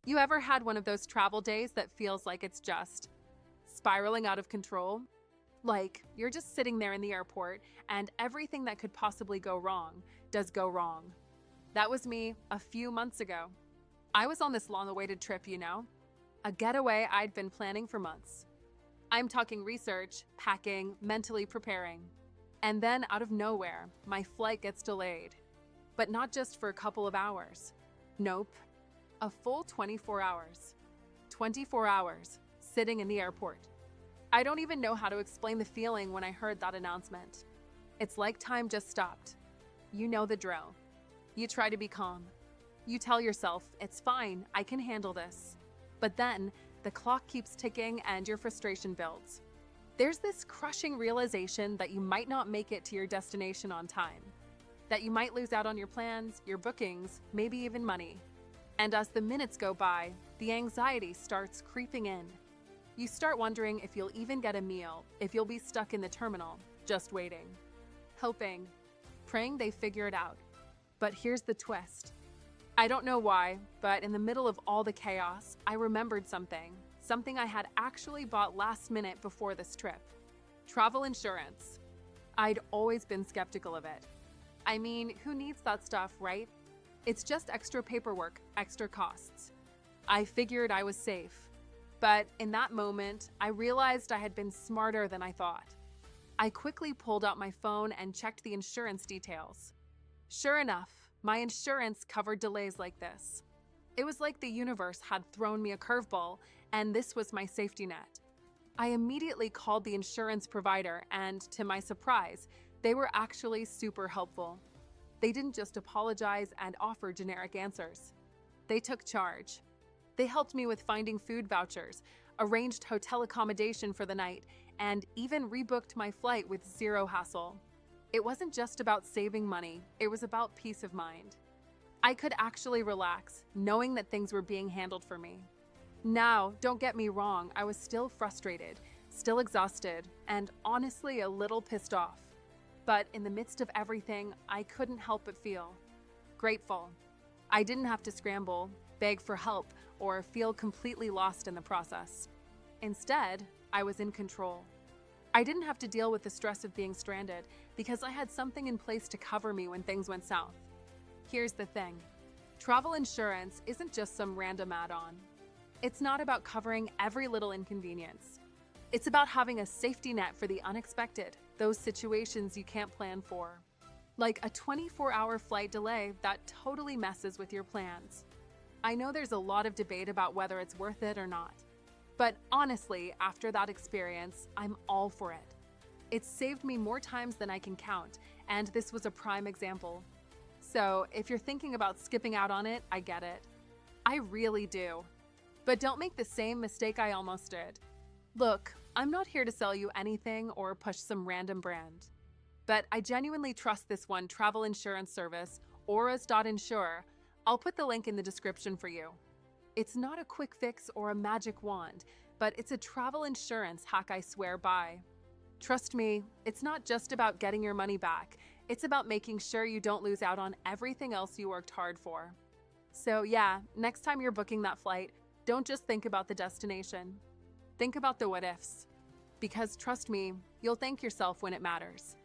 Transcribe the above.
You ever had one of those travel days that feels like it's just spiraling out of control? Like you're just sitting there in the airport and everything that could possibly go wrong does go wrong. That was me a few months ago. I was on this long-awaited trip, a getaway I'd been planning for months. I'm talking research, packing, mentally preparing. And then out of nowhere, my flight gets delayed. But not just for a couple of hours. Nope. A full 24 hours. 24 hours, sitting in the airport. I don't even know how to explain the feeling when I heard that announcement. It's like time just stopped. You know the drill. You try to be calm. You tell yourself, it's fine, I can handle this. But then, the clock keeps ticking and your frustration builds. There's this crushing realization that you might not make it to your destination on time. That you might lose out on your plans, your bookings, maybe even money. And as the minutes go by, the anxiety starts creeping in. You start wondering if you'll even get a meal, if you'll be stuck in the terminal, just waiting. Hoping, praying they figure it out. But here's the twist. I don't know why, but in the middle of all the chaos, I remembered something I had actually bought last minute before this trip. Travel insurance. I'd always been skeptical of it. I mean, who needs that stuff, right? It's just extra paperwork, extra costs. I figured I was safe. But in that moment, I realized I had been smarter than I thought. I quickly pulled out my phone and checked the insurance details. Sure enough, my insurance covered delays like this. It was like the universe had thrown me a curveball, and this was my safety net. I immediately called the insurance provider, and to my surprise, they were actually super helpful. They didn't just apologize and offer generic answers. They took charge. They helped me with finding food vouchers, arranged hotel accommodation for the night, and even rebooked my flight with zero hassle. It wasn't just about saving money, it was about peace of mind. I could actually relax, knowing that things were being handled for me. Now, don't get me wrong, I was still frustrated, still exhausted, and honestly a little pissed off. But in the midst of everything, I couldn't help but feel grateful. I didn't have to scramble, beg for help, or feel completely lost in the process. Instead, I was in control. I didn't have to deal with the stress of being stranded because I had something in place to cover me when things went south. Here's the thing. Travel insurance isn't just some random add-on. It's not about covering every little inconvenience. It's about having a safety net for the unexpected, those situations you can't plan for. Like a 24-hour flight delay that totally messes with your plans. I know there's a lot of debate about whether it's worth it or not. But honestly, after that experience, I'm all for it. It's saved me more times than I can count, and this was a prime example. So if you're thinking about skipping out on it, I get it. I really do. But don't make the same mistake I almost did. Look, I'm not here to sell you anything or push some random brand. But I genuinely trust this one travel insurance service, auras.insure. I'll put the link in the description for you. It's not a quick fix or a magic wand, but it's a travel insurance hack I swear by. Trust me, it's not just about getting your money back. It's about making sure you don't lose out on everything else you worked hard for. So yeah, next time you're booking that flight, don't just think about the destination. Think about the what ifs. Because trust me, you'll thank yourself when it matters.